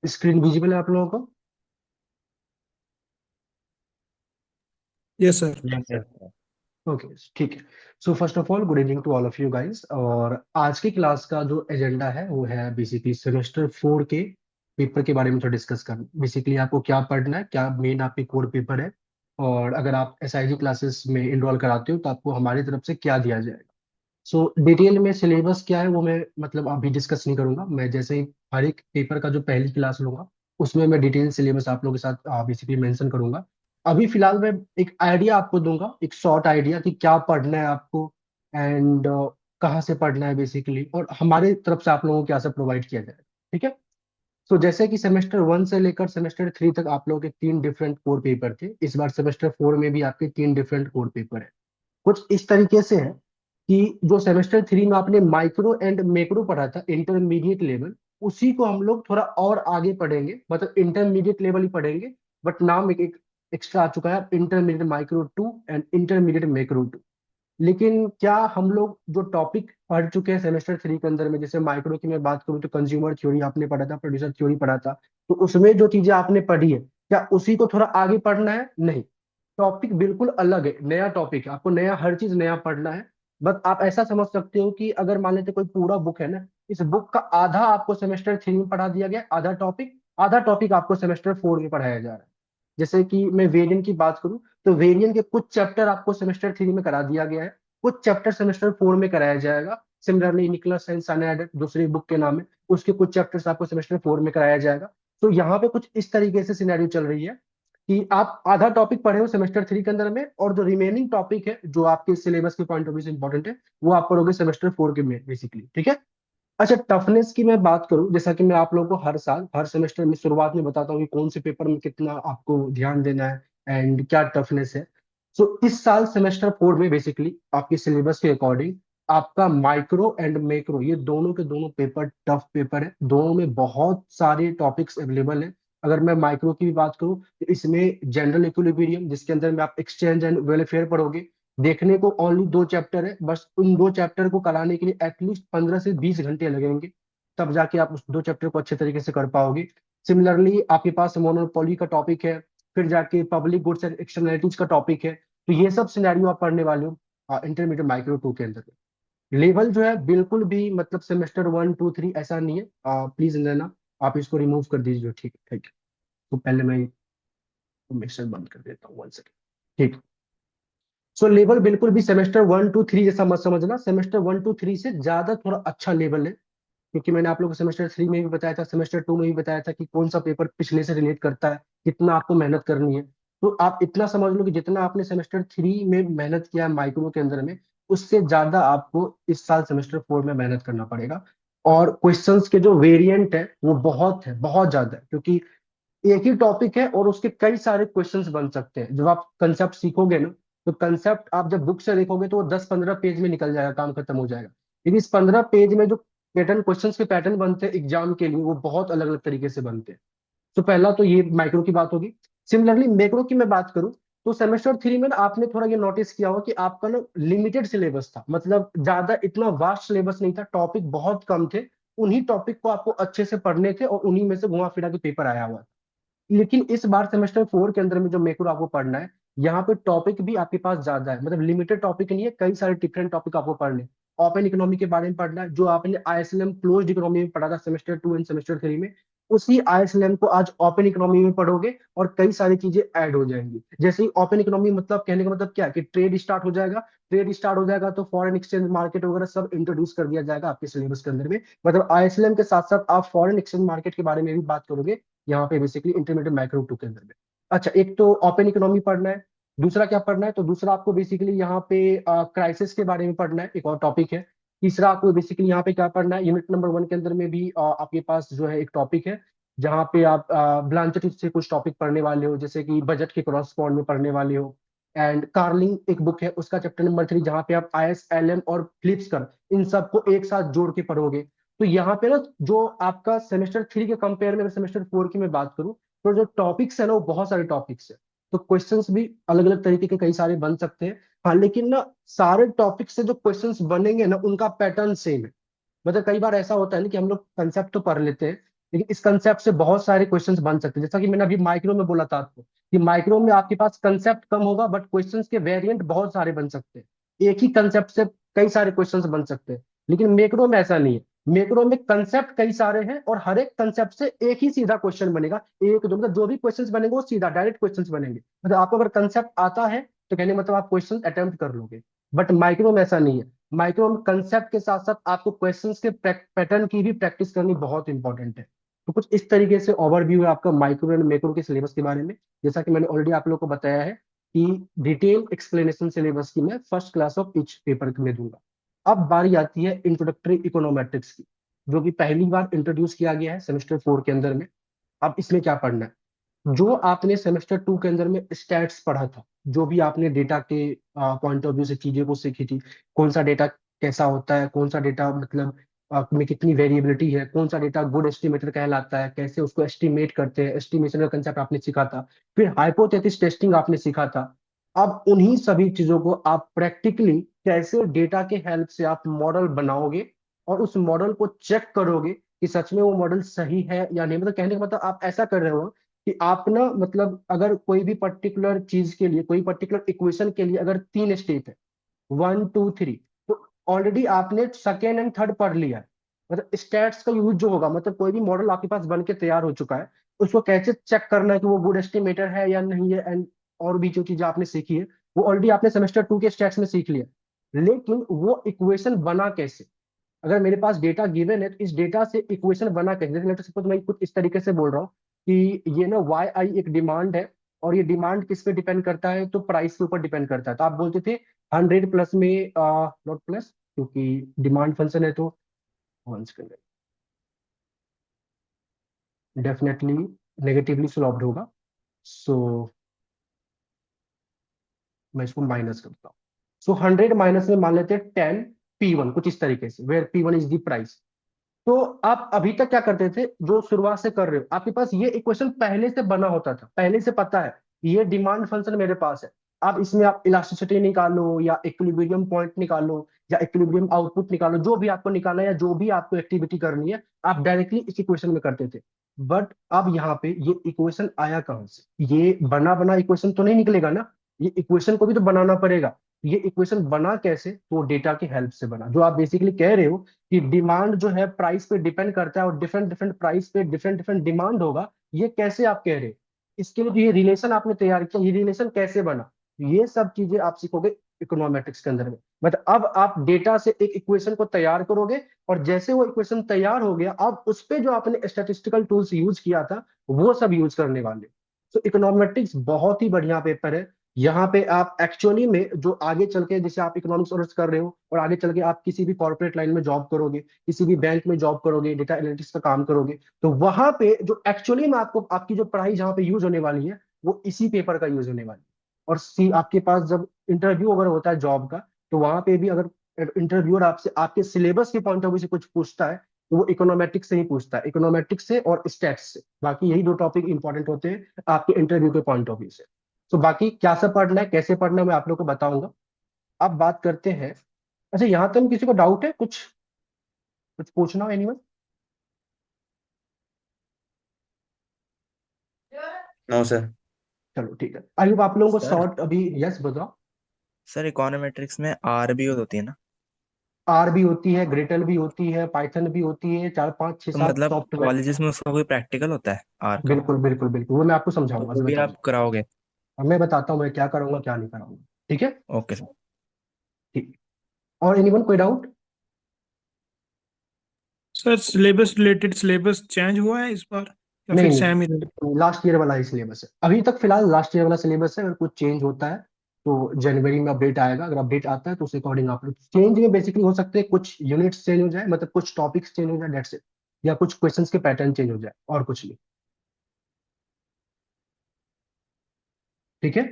Screen visible है आप लोगों को? Yes sir. Yes sir. Okay, ठीक है। So first of all good evening to all of you guys. और आज की क्लास का जो एजेंडा है वो है बेसिकली सेमेस्टर 4 के पेपर के बारे में थोड़ा डिस्कस करना। बेसिकली आपको क्या पढ़ना है, क्या मेन आपके कोर पेपर है, और अगर आप एसआईजी क्लासेस में इनरोल कराते हो तो आपको हमारी तरफ से क्या दिया जाएगा। सो डिटेल में सिलेबस क्या है वो मैं मतलब अभी डिस्कस नहीं करूंगा। मैं जैसे ही हर एक पेपर का जो पहली क्लास लूंगा उसमें मैं डिटेल सिलेबस आप लोगों के साथ बेसिकली मेंशन करूंगा। अभी फिलहाल मैं एक आइडिया आपको दूंगा, एक शॉर्ट आइडिया कि क्या पढ़ना है आपको, एंड कहाँ से पढ़ना है बेसिकली, और हमारे तरफ से आप लोगों को क्या सब प्रोवाइड किया जाए। ठीक है। सो जैसे कि सेमेस्टर 1 से लेकर सेमेस्टर 3 तक आप लोगों के 3 डिफरेंट कोर पेपर थे, इस बार सेमेस्टर 4 में भी आपके 3 डिफरेंट कोर पेपर है। कुछ इस तरीके से है कि जो सेमेस्टर 3 में आपने माइक्रो एंड मैक्रो पढ़ा था इंटरमीडिएट लेवल, उसी को हम लोग थोड़ा और आगे पढ़ेंगे, मतलब इंटरमीडिएट लेवल ही पढ़ेंगे। बट नाम एक एक्स्ट्रा आ चुका है, intermediate micro 2 and intermediate macro 2। लेकिन क्या हम लोग जो टॉपिक पढ़ चुके हैं सेमेस्टर 3 के अंदर में, जैसे माइक्रो की मैं बात करूँ तो कंज्यूमर थ्योरी आपने पढ़ा था, प्रोड्यूसर थ्योरी पढ़ा था, तो उसमें जो चीजें आपने पढ़ी है क्या उसी को थोड़ा आगे पढ़ना है? नहीं, टॉपिक बिल्कुल अलग है, नया टॉपिक है, आपको नया हर चीज नया पढ़ना है। बस आप ऐसा समझ सकते हो कि अगर मान लेते कोई पूरा बुक है ना, इस बुक का आधा आपको सेमेस्टर 3 में पढ़ा दिया गया, आधा टॉपिक आपको सेमेस्टर 4 में पढ़ाया जा रहा है। जैसे कि मैं वेरिएंट की बात करूं तो वेरिएंट के कुछ चैप्टर आपको सेमेस्टर 3 में करा दिया गया है, कुछ चैप्टर सेमेस्टर 4 में कराया जाएगा। सिमिलरली निकोलस एंड साइनाइड दूसरी बुक के नाम है, उसके कुछ चैप्टर्स आपको सेमेस्टर 4 में कराया जाएगा। तो यहाँ पे कुछ इस तरीके से सिनेरियो चल रही है कि आप आधा टॉपिक पढ़े हो सेमेस्टर 3 के अंदर में, और जो रिमेनिंग टॉपिक है जो आपके सिलेबस के पॉइंट ऑफ व्यू से इंपॉर्टेंट है वो आप पढ़ोगे सेमेस्टर 4 के में बेसिकली। ठीक है। अच्छा, टफनेस की मैं बात करूं, जैसा कि मैं आप लोगों को हर साल हर सेमेस्टर में शुरुआत में बताता हूँ कि कौन से पेपर में कितना आपको ध्यान देना है एंड क्या टफनेस है। सो इस साल सेमेस्टर 4 में बेसिकली आपके सिलेबस के अकॉर्डिंग आपका माइक्रो एंड मैक्रो ये दोनों के दोनों पेपर टफ पेपर है। दोनों में बहुत सारे टॉपिक्स अवेलेबल है। अगर मैं माइक्रो की भी बात करूं तो इसमें जनरल इक्विलिब्रियम, जिसके अंदर में आप एक्सचेंज एंड वेलफेयर पढ़ोगे, देखने को ओनली 2 चैप्टर है, बस उन 2 चैप्टर को कराने के लिए एटलीस्ट 15 से 20 घंटे लगेंगे, तब जाके आप उस 2 चैप्टर को अच्छे तरीके से कर पाओगे। सिमिलरली आपके पास मोनोपोली का टॉपिक है, फिर जाके पब्लिक गुड्स एंड एक्सटर्नलिटीज का टॉपिक है। तो ये सब सिनेरियो आप पढ़ने वाले हो इंटरमीडिएट माइक्रो 2 के अंदर। लेवल जो है बिल्कुल भी मतलब सेमेस्टर 1 2 3 ऐसा नहीं है। प्लीज लेना, आप इसको रिमूव कर दीजिए। ठीक है, ठीक है। तो पहले मैं मिक्सर बंद कर देता हूँ 1 सेकेंड। ठीक। सो लेवल बिल्कुल भी सेमेस्टर 1 2 3 जैसा मत समझना, सेमेस्टर 1 2 3 से ज्यादा थोड़ा अच्छा लेवल है। क्योंकि मैंने आप लोगों को सेमेस्टर 3 में भी बताया था, सेमेस्टर 2 में भी बताया था कि कौन सा पेपर पिछले से रिलेट करता है, कितना आपको मेहनत करनी है। तो आप इतना समझ लो कि जितना आपने सेमेस्टर 3 में मेहनत किया है माइक्रो के अंदर में, उससे ज्यादा आपको इस साल सेमेस्टर 4 में मेहनत करना पड़ेगा। और क्वेश्चंस के जो वेरिएंट है वो बहुत है, बहुत ज्यादा है, क्योंकि एक ही टॉपिक है और उसके कई सारे क्वेश्चंस बन सकते हैं। जब आप कंसेप्ट सीखोगे ना, तो कंसेप्ट आप जब बुक से देखोगे तो वो 10 15 पेज में निकल जाएगा, काम खत्म हो जाएगा। लेकिन इस 15 पेज में जो पैटर्न क्वेश्चंस के पैटर्न बनते हैं एग्जाम के लिए वो बहुत अलग अलग तरीके से बनते हैं। तो पहला तो ये माइक्रो की बात होगी। सिमिलरली मैक्रो की मैं बात करूं तो सेमेस्टर 3 में ना आपने थोड़ा ये नोटिस किया होगा कि आपका ना लिमिटेड सिलेबस था, मतलब ज्यादा इतना वास्ट सिलेबस नहीं था, टॉपिक बहुत कम थे। उन्हीं टॉपिक को आपको अच्छे से पढ़ने थे और उन्हीं में से घुमा फिरा के पेपर आया हुआ। लेकिन इस बार सेमेस्टर 4 के अंदर में जो मैक्रो आपको पढ़ना है, यहाँ पे टॉपिक भी आपके पास ज्यादा है, मतलब लिमिटेड टॉपिक नहीं है, कई सारे डिफरेंट टॉपिक आपको पढ़ने। ओपन इकोनॉमी के बारे में पढ़ना है, जो आपने आईएसएलएम क्लोज्ड इकोनॉमी में पढ़ा था सेमेस्टर 2 एंड सेमेस्टर 3 में, उसी आईएसएलएम को आज ओपन इकोनॉमी में पढ़ोगे और कई सारी चीजें ऐड हो जाएंगी। जैसे ही ओपन इकोनॉमी मतलब कहने का मतलब क्या है कि ट्रेड स्टार्ट हो जाएगा। ट्रेड स्टार्ट हो जाएगा तो फॉरेन एक्सचेंज मार्केट वगैरह सब इंट्रोड्यूस कर दिया जाएगा आपके सिलेबस के अंदर में। मतलब आईएसएलएम के साथ साथ आप फॉरेन एक्सचेंज मार्केट के बारे में भी बात करोगे यहाँ पे बेसिकली इंटरमीडिएट माइक्रो 2 के अंदर में। अच्छा, एक तो ओपन इकोनॉमी पढ़ना है। दूसरा क्या पढ़ना है, तो दूसरा आपको बेसिकली यहाँ पे क्राइसिस के बारे में पढ़ना है, एक और टॉपिक है। तीसरा आपको बेसिकली यहाँ पे क्या पढ़ना है, यूनिट नंबर 1 के अंदर में भी आपके पास जो है एक टॉपिक है, जहाँ पे आप ब्लांचेट से कुछ टॉपिक पढ़ने वाले हो, जैसे कि बजट के क्रॉसपॉन्ड में पढ़ने वाले हो। एंड कार्लिंग एक बुक है, उसका चैप्टर नंबर 3, जहाँ पे आप आईएसएलएम और फ्लिप्स कर इन सबको एक साथ जोड़ के पढ़ोगे। तो यहाँ पे ना जो आपका सेमेस्टर 3 के कंपेयर में अगर सेमेस्टर 4 की मैं बात करूँ, तो जो टॉपिक्स है ना वो बहुत सारे टॉपिक्स है। तो क्वेश्चंस भी अलग अलग तरीके के कई सारे बन सकते हैं। हाँ, लेकिन ना सारे टॉपिक से जो क्वेश्चंस बनेंगे ना उनका पैटर्न सेम है। मतलब कई बार ऐसा होता है ना कि हम लोग कंसेप्ट तो पढ़ लेते हैं, लेकिन इस कंसेप्ट से बहुत सारे क्वेश्चंस बन सकते हैं। जैसा कि मैंने अभी माइक्रो में बोला था आपको कि माइक्रो में आपके पास कंसेप्ट कम होगा बट क्वेश्चंस के वेरिएंट बहुत सारे बन सकते हैं, एक ही कंसेप्ट से कई सारे क्वेश्चंस बन सकते हैं। लेकिन मैक्रो में ऐसा नहीं है। मैक्रो में कंसेप्ट कई सारे हैं और हर एक कंसेप्ट से एक ही सीधा क्वेश्चन बनेगा। एक दो मतलब जो भी क्वेश्चंस बनेंगे वो सीधा डायरेक्ट क्वेश्चंस बनेंगे। मतलब आपको अगर कंसेप्ट आता है तो कहने मतलब आप क्वेश्चन अटेम्प्ट कर लोगे। बट माइक्रो में ऐसा नहीं है। माइक्रो में कंसेप्ट के साथ साथ आपको क्वेश्चंस के पैटर्न की भी प्रैक्टिस करनी बहुत इंपॉर्टेंट है। तो कुछ इस तरीके से ओवरव्यू है आपका माइक्रो एंड मैक्रो के सिलेबस के बारे में। जैसा कि मैंने ऑलरेडी आप लोगों को बताया है कि डिटेल एक्सप्लेनेशन सिलेबस की मैं first class of each paper में दूंगा। अब बारी आती है इंट्रोडक्टरी इकोनोमेट्रिक्स की, जो कि पहली बार इंट्रोड्यूस किया गया है सेमेस्टर 4 के अंदर में। अब इसमें क्या पढ़ना है? जो आपने सेमेस्टर 2 के अंदर में स्टैट्स पढ़ा था, जो भी आपने डेटा के पॉइंट ऑफ व्यू से चीजें को सीखी थी, कौन सा डेटा कैसा होता है, कौन सा डेटा मतलब में कितनी वेरिएबिलिटी है, कौन सा डेटा गुड एस्टिमेटर कहलाता है, कैसे उसको एस्टिमेट करते हैं, एस्टिमेशन का कंसेप्ट आपने सीखा था। फिर हाइपोथेसिस टेस्टिंग आपने सीखा था। अब उन्हीं सभी चीजों को आप प्रैक्टिकली कैसे डेटा के हेल्प से आप मॉडल बनाओगे और उस मॉडल को चेक करोगे कि सच में वो मॉडल सही है या नहीं। मतलब कहने का मतलब आप ऐसा कर रहे हो कि आप ना मतलब अगर कोई भी पर्टिकुलर चीज के लिए, कोई पर्टिकुलर इक्वेशन के लिए अगर 3 स्टेप है, 1 2 3, तो ऑलरेडी आपने सेकेंड एंड थर्ड पढ़ लिया है। मतलब स्टैट्स का यूज जो होगा, मतलब कोई भी मॉडल आपके पास बन के तैयार हो चुका है, उसको कैसे चेक करना है कि वो गुड एस्टिमेटर है या नहीं है, एंड और भी जो चीजें आपने सीखी है वो ऑलरेडी आपने सेमेस्टर 2 के स्टैट्स में सीख लिया। लेकिन वो इक्वेशन बना कैसे? अगर मेरे पास डेटा गिवन है तो इस डेटा से इक्वेशन बना कैसे? जैसे लेट सपोज मैं कुछ इस तरीके से बोल रहा हूँ कि ये ना वाई आई एक डिमांड है, और ये डिमांड किस पे डिपेंड करता है? तो प्राइस के ऊपर डिपेंड करता है। तो आप बोलते थे 100 प्लस में नॉट प्लस, क्योंकि डिमांड फंक्शन है तो वन सेकंड, डेफिनेटली नेगेटिवली स्लॉप्ड होगा। सो मैं इसको माइनस करता हूँ। सो 100 माइनस में मान लेते हैं 10 P1, कुछ इस तरीके से, where P1 is the price. तो आप अभी तक क्या करते थे, जो शुरुआत से कर रहे हो, आपके पास ये इक्वेशन पहले से बना होता था, पहले से पता है ये डिमांड फंक्शन मेरे पास है। अब इसमें आप इलास्टिसिटी निकालो या इक्विलिब्रियम पॉइंट निकालो या इक्विलिब्रियम आउटपुट निकालो, जो भी आपको निकालना है या जो भी आपको एक्टिविटी करनी है, आप डायरेक्टली इस इक्वेशन में करते थे। बट अब यहाँ पे ये इक्वेशन आया कहाँ से? ये बना बना इक्वेशन तो नहीं निकलेगा ना, ये इक्वेशन को भी तो बनाना पड़ेगा। ये इक्वेशन बना कैसे? तो डेटा की हेल्प से बना। जो आप बेसिकली कह रहे हो कि डिमांड जो है प्राइस पे डिपेंड करता है और डिफरेंट डिफरेंट प्राइस पे डिफरेंट डिफरेंट डिमांड होगा, ये कैसे आप कह रहे हो? इसके लिए जो ये रिलेशन आपने तैयार किया, ये रिलेशन कैसे बना? ये सब चीजें आप सीखोगे इकोनॉमेट्रिक्स के अंदर में। मतलब अब आप डेटा से एक इक्वेशन को तैयार करोगे, और जैसे वो इक्वेशन तैयार हो गया, अब उस पे जो आपने स्टैटिस्टिकल टूल्स यूज किया था वो सब यूज करने वाले। तो इकोनॉमेट्रिक्स बहुत ही बढ़िया पेपर है। यहाँ पे आप एक्चुअली में जो आगे चल के, जैसे आप इकोनॉमिक्स ऑनर्स कर रहे हो और आगे चल के आप किसी भी कॉर्पोरेट लाइन में जॉब करोगे, किसी भी बैंक में जॉब करोगे, डेटा एनालिटिक्स का काम करोगे, तो वहां पे जो एक्चुअली में आपको आपकी जो पढ़ाई जहाँ पे यूज होने वाली है, वो इसी पेपर का यूज होने वाली है। और सी आपके पास जब इंटरव्यू अगर होता है जॉब का, तो वहां पे भी अगर इंटरव्यूअर आपसे आपके सिलेबस के पॉइंट ऑफ व्यू से कुछ पूछता है, तो वो इकोनॉमेट्रिक्स से ही पूछता है, इकोनॉमेट्रिक्स से और स्टैट्स से। बाकी यही दो टॉपिक इंपॉर्टेंट होते हैं आपके इंटरव्यू के पॉइंट ऑफ व्यू से। तो बाकी क्या सब पढ़ना है, कैसे पढ़ना है, मैं आप लोग को बताऊंगा। अब बात करते हैं। अच्छा, यहाँ तक किसी को डाउट है? कुछ कुछ पूछना हो एनीवन? No sir. चलो ठीक है, आई होप आप लोगों को सर शॉर्ट अभी। यस बताओ। सर इकोनोमेट्रिक्स में आर भी होती है ना? आर भी होती है, ग्रेटल भी होती है, पाइथन भी होती है, 4 5 6 7 मतलब सॉफ्टवेयर। कॉलेजेस में उसका कोई प्रैक्टिकल होता है आर का? बिल्कुल बिल्कुल बिल्कुल, वो मैं आपको तो समझाऊंगा, वो अभी भी बताऊंगा। आप कराओगे? अब मैं बताता हूँ मैं क्या करूंगा क्या नहीं कराऊंगा। ठीक है। Okay sir. ठीक। और एनीवन कोई doubt? Sir syllabus related syllabus change हुआ है इस बार या नहीं फिर नहीं, सेम ही रहेगा? लास्ट ईयर वाला ही सिलेबस है अभी तक, फिलहाल लास्ट ईयर वाला सिलेबस है। अगर कुछ चेंज होता है तो जनवरी में अपडेट आएगा। अगर अपडेट आता है तो उस अकॉर्डिंग आप लोग चेंज में बेसिकली हो सकते हैं, कुछ यूनिट्स चेंज हो जाए, मतलब कुछ टॉपिक्स चेंज हो जाए, डेट्स इट। या कुछ क्वेश्चंस के पैटर्न चेंज हो जाए, और कुछ नहीं। ठीक है।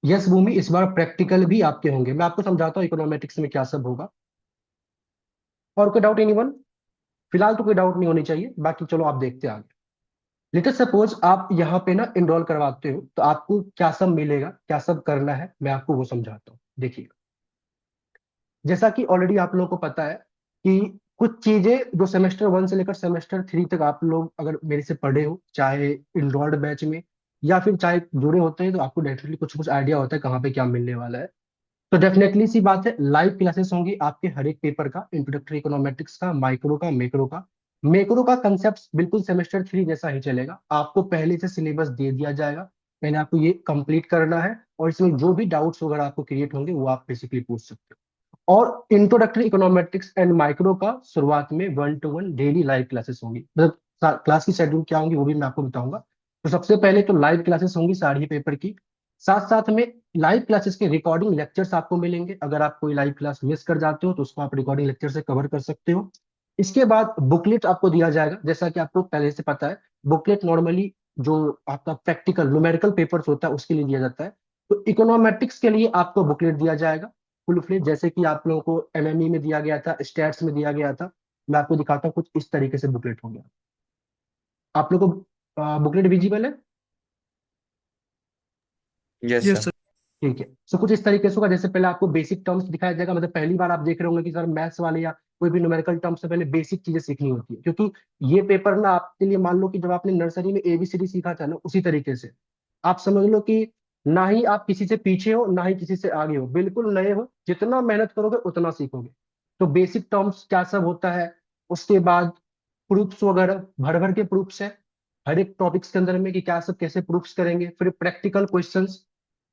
यस भूमि, इस बार प्रैक्टिकल भी आपके होंगे। मैं आपको समझाता हूँ इकोनॉमेटिक्स में क्या सब होगा। और कोई डाउट एनीवन? फिलहाल तो कोई डाउट नहीं होनी चाहिए, बाकी चलो आप देखते हैं आगे। लेटेस्ट सपोज आप यहाँ पे ना इनरोल करवाते हो, तो आपको क्या सब मिलेगा, क्या सब करना है, मैं आपको वो समझाता हूँ। देखिए, जैसा कि ऑलरेडी आप लोगों को पता है कि कुछ चीजें जो सेमेस्टर 1 से लेकर सेमेस्टर 3 तक आप लोग अगर मेरे से पढ़े हो, चाहे इनरोल्ड बैच में या फिर चाहे जुड़े होते हैं, तो आपको डेफिनेटली कुछ कुछ आइडिया होता है कहाँ पे क्या मिलने वाला है। तो डेफिनेटली सी बात है, लाइव क्लासेस होंगी आपके हर एक पेपर का, इंट्रोडक्टरी इकोनॉमेट्रिक्स का, माइक्रो का, मैक्रो का। मैक्रो का कंसेप्ट बिल्कुल सेमेस्टर 3 जैसा ही चलेगा, आपको पहले से सिलेबस दे दिया जाएगा, पहले आपको ये कंप्लीट करना है, और इसमें जो भी डाउट्स वगैरह आपको क्रिएट होंगे वो आप बेसिकली पूछ सकते हो। और इंट्रोडक्टरी इकोनॉमेट्रिक्स एंड माइक्रो का शुरुआत में 1-to-1 डेली लाइव क्लासेस होंगी, मतलब क्लास की शेड्यूल क्या होंगी वो भी मैं आपको बताऊंगा। तो सबसे पहले तो लाइव क्लासेस होंगी सारी पेपर की, साथ साथ में लाइव क्लासेस के रिकॉर्डिंग लेक्चर्स आपको मिलेंगे। अगर आप कोई लाइव क्लास मिस कर जाते हो तो उसको आप रिकॉर्डिंग लेक्चर से कवर कर सकते हो। इसके बाद बुकलेट आपको दिया जाएगा, जैसा कि आपको पहले से पता है, बुकलेट नॉर्मली जो आपका प्रैक्टिकल न्यूमेरिकल पेपर्स होता है उसके लिए दिया जाता है। तो इकोनॉमेट्रिक्स के लिए आपको बुकलेट दिया जाएगा फुल फ्लेज, जैसे कि आप लोगों को एमएमई में दिया गया था, स्टैट्स में दिया गया था। मैं आपको दिखाता हूँ, कुछ इस तरीके से बुकलेट हो गया। आप लोग को बुकलेट विजिबल है? Yes yes sir. सर। ठीक है, सो कुछ इस तरीके से होगा, जैसे पहले आपको बेसिक टर्म्स दिखाया जाएगा, मतलब पहली बार आप देख रहे होंगे कि सर मैथ्स वाले या कोई भी न्यूमेरिकल टर्म्स से पहले बेसिक चीजें सीखनी होती है, क्योंकि ये पेपर ना आपके लिए, मान लो कि जब आपने नर्सरी में एबीसीडी सीखा था ना, उसी तरीके से आप समझ लो कि ना ही आप किसी से पीछे हो ना ही किसी से आगे हो, बिल्कुल नए हो, जितना मेहनत करोगे उतना सीखोगे। तो बेसिक टर्म्स क्या सब होता है, उसके बाद प्रूफ्स वगैरह भर भर के प्रूफ्स है हर एक टॉपिक्स के अंदर में, कि क्या सब कैसे प्रूफ्स करेंगे, फिर प्रैक्टिकल क्वेश्चंस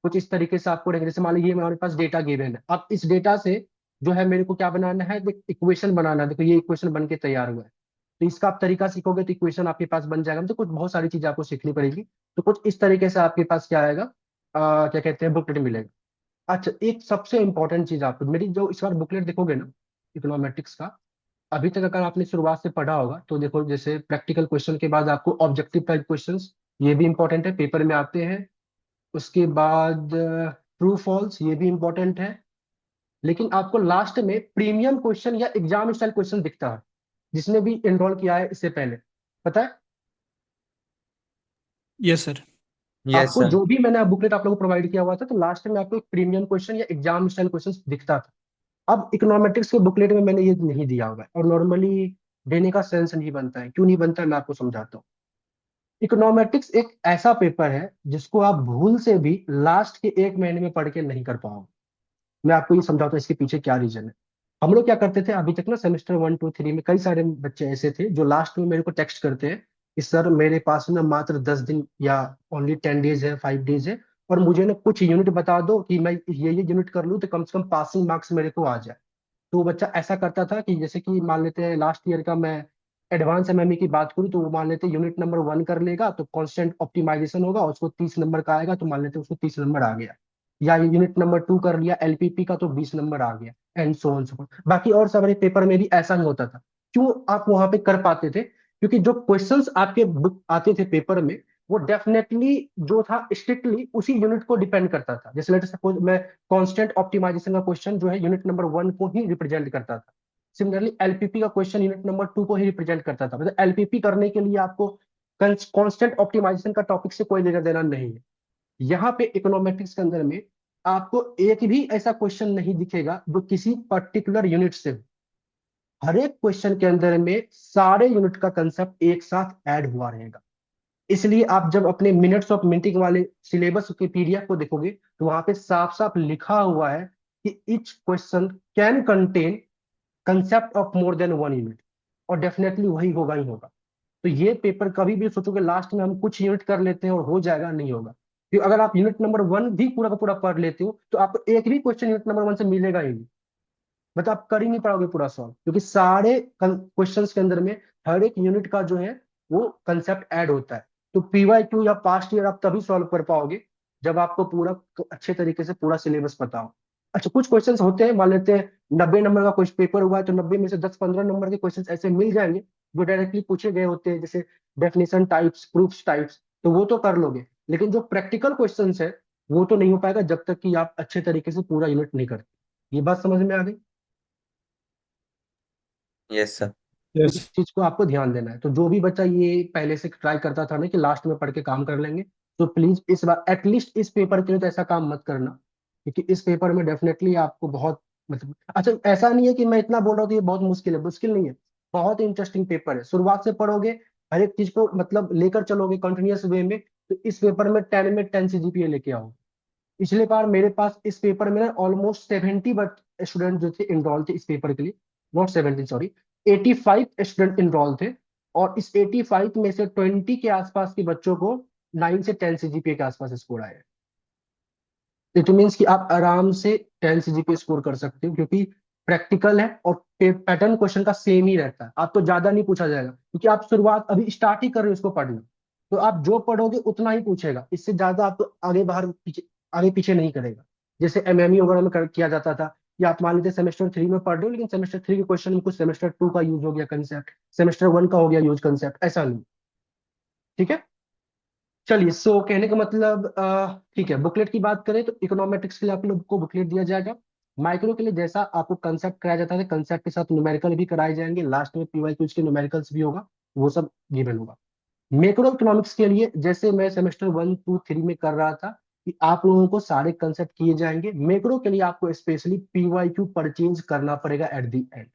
कुछ इस तरीके से आपको रहेंगे। जैसे मान लीजिए हमारे पास डेटा गिवन है, अब इस डेटा से जो है मेरे को क्या बनाना है, इक्वेशन बनाना है। देखो ये इक्वेशन बन के तैयार हुआ है, तो इसका आप तरीका सीखोगे तो इक्वेशन आपके पास बन जाएगा। तो कुछ बहुत सारी चीजें आपको सीखनी पड़ेगी। तो कुछ इस तरीके से आपके पास क्या आएगा, क्या कहते हैं, बुकलेट मिलेगा। अच्छा, एक सबसे इंपॉर्टेंट चीज आपको, मेरी जो इस बार बुकलेट देखोगे ना इकोनॉमेट्रिक्स का, अभी तक अगर आपने शुरुआत से पढ़ा होगा तो देखो, जैसे प्रैक्टिकल क्वेश्चन के बाद आपको ऑब्जेक्टिव टाइप क्वेश्चंस, ये भी इंपॉर्टेंट है, पेपर में आते हैं। उसके बाद ट्रू फॉल्स, ये भी इंपॉर्टेंट है। लेकिन आपको लास्ट में प्रीमियम क्वेश्चन या एग्जाम स्टाइल क्वेश्चन दिखता है, जिसने भी एनरोल किया है इससे पहले, पता है यस सर। यस आपको, सर। जो भी मैंने बुकलेट आप लोगों को प्रोवाइड किया हुआ था, तो लास्ट में आपको एक प्रीमियम क्वेश्चन या एग्जाम स्टाइल क्वेश्चन दिखता था। अब इकोनॉमेट्रिक्स के बुकलेट में मैंने ये नहीं दिया हुआ है, और नॉर्मली देने का सेंस नहीं बनता है। क्यों नहीं बनता है, मैं आपको समझाता हूँ। इकोनॉमेट्रिक्स एक ऐसा पेपर है जिसको आप भूल से भी लास्ट के 1 महीने में पढ़ के नहीं कर पाओगे। मैं आपको ये समझाता हूँ इसके पीछे क्या रीजन है। हम लोग क्या करते थे अभी तक ना, सेमेस्टर 1, 2, 3 में कई सारे बच्चे ऐसे थे जो लास्ट में मेरे को टेक्स्ट करते हैं कि सर मेरे पास ना मात्र 10 दिन या ओनली 10 डेज है, 5 डेज है, और मुझे ना कुछ यूनिट बता दो कि मैं ये यूनिट कर लूँ तो कम से कम पासिंग मार्क्स मेरे को आ जाए। तो वो बच्चा ऐसा करता था कि जैसे कि मान लेते हैं लास्ट ईयर का मैं एडवांस एमएमई की बात करूँ, तो वो मान लेते यूनिट नंबर 1 कर लेगा तो कांस्टेंट ऑप्टिमाइजेशन होगा, उसको 30 नंबर का आएगा, तो मान लेते उसको 30 नंबर आ गया। या यूनिट नंबर 2 कर लिया एलपीपी का, तो 20 नंबर आ गया, and so on so fourth. बाकी और सारे पेपर में भी ऐसा ही होता था। क्यों आप वहां पे कर पाते थे, क्योंकि जो क्वेश्चंस आपके बुक आते थे पेपर में, वो डेफिनेटली जो था स्ट्रिक्टली उसी यूनिट को डिपेंड करता था। जैसे लेट सपोज मैं कांस्टेंट ऑप्टिमाइजेशन का क्वेश्चन जो है यूनिट नंबर 1 को ही रिप्रेजेंट करता था। सिमिलरली एलपीपी का क्वेश्चन यूनिट नंबर 2 को ही रिप्रेजेंट करता था। मतलब एलपीपी करने के लिए आपको कांस्टेंट ऑप्टिमाइजेशन का टॉपिक से कोई लेना देना नहीं है। यहाँ पे इकोनॉमेट्रिक्स के अंदर में आपको एक भी ऐसा क्वेश्चन नहीं दिखेगा जो किसी पर्टिकुलर यूनिट से हो। हर एक क्वेश्चन के अंदर में सारे यूनिट का कंसेप्ट एक साथ ऐड हुआ रहेगा। इसलिए आप जब अपने मिनट्स ऑफ मीटिंग वाले सिलेबस के पीडीएफ को देखोगे, तो वहां पे साफ साफ लिखा हुआ है कि each question can contain concept of more than 1 unit, और डेफिनेटली वही होगा ही होगा। तो ये पेपर कभी भी सोचोगे लास्ट में हम कुछ यूनिट कर लेते हैं और हो जाएगा, नहीं होगा। क्योंकि अगर आप यूनिट नंबर 1 भी पूरा का पूरा पढ़ लेते हो तो आपको एक भी क्वेश्चन यूनिट नंबर 1 से मिलेगा ही नहीं। मतलब आप कर ही नहीं पाओगे पूरा सॉल्व, क्योंकि सारे क्वेश्चंस के अंदर में हर एक यूनिट का जो है वो कंसेप्ट ऐड होता है। तो पीवाई क्यू या पास्ट ईयर आप तभी सॉल्व कर पाओगे जब आपको पूरा अच्छे तरीके से पूरा सिलेबस पता हो। अच्छा, कुछ क्वेश्चंस होते हैं, मान लेते हैं 90 नंबर का कुछ पेपर हुआ है, तो 90 में से 10-15 नंबर के क्वेश्चंस ऐसे मिल जाएंगे जो डायरेक्टली पूछे गए होते हैं, जैसे डेफिनेशन टाइप्स, प्रूफ्स टाइप्स, तो वो तो कर लोगे। लेकिन जो प्रैक्टिकल क्वेश्चंस है वो तो नहीं हो पाएगा जब तक कि आप अच्छे तरीके से पूरा यूनिट नहीं करते। ये बात समझ में आ गई? Yes sir. तो यस। इस चीज को आपको ध्यान देना है। तो जो भी बच्चा ये पहले से ट्राई करता था ना कि लास्ट में पढ़ के काम कर लेंगे, तो प्लीज इस बार एटलीस्ट इस पेपर के लिए तो ऐसा काम मत करना, क्योंकि इस पेपर में डेफिनेटली आपको बहुत मतलब अच्छा, ऐसा नहीं है कि मैं इतना बोल रहा हूँ तो ये बहुत मुश्किल है, मुश्किल नहीं है, बहुत इंटरेस्टिंग पेपर है। शुरुआत से पढ़ोगे, हर एक चीज को मतलब लेकर चलोगे कंटिन्यूअस वे में, तो इस पेपर में 10 में 10 CGPA लेके आओ। पिछले बार मेरे पास इस पेपर में ना ऑलमोस्ट 70 बट स्टूडेंट जो थे इनरोल थे इस पेपर के लिए, नॉट 70 सॉरी, 85 स्टूडेंट इनरोल थे। और इस 85 में से 20 के आसपास के बच्चों को 9 से 10 CGPA के आसपास स्कोर आया है। इट मीन्स कि आप आराम से 10 CGPA स्कोर कर सकते हो, क्योंकि प्रैक्टिकल है और पैटर्न क्वेश्चन का सेम ही रहता है। आपको ज्यादा नहीं पूछा जाएगा, क्योंकि आप शुरुआत अभी स्टार्ट ही कर रहे हो इसको पढ़ना। तो आप जो पढ़ोगे उतना ही पूछेगा, इससे ज्यादा आपको आगे बाहर पीछे आगे पीछे नहीं करेगा। जैसे MME वगैरह में किया जाता था कि आप मान लीजिए सेमेस्टर 3 में पढ़ रहे हो, लेकिन सेमेस्टर 3 के क्वेश्चन में कुछ सेमेस्टर 2 का यूज हो गया कंसेप्ट, सेमेस्टर 1 का हो गया यूज कंसेप्ट, ऐसा नहीं। ठीक है, चलिए। सो कहने का मतलब ठीक है, बुकलेट की बात करें तो इकोनॉमेट्रिक्स के लिए आप लोग को बुकलेट दिया जाएगा। माइक्रो के लिए जैसा आपको कंसेप्ट कराया जाता है, कंसेप्ट के साथ न्यूमेरिकल भी कराए जाएंगे, लास्ट में PYQ के न्यूमेरिकल्स भी होगा, वो सब गिवन होगा। मैक्रो इकोनॉमिक्स के लिए जैसे मैं सेमेस्टर 1 2 3 में कर रहा था कि आप लोगों को सारे कंसेप्ट किए जाएंगे, मैक्रो के लिए आपको स्पेशली PYQ परचेज करना पड़ेगा एट द एंड।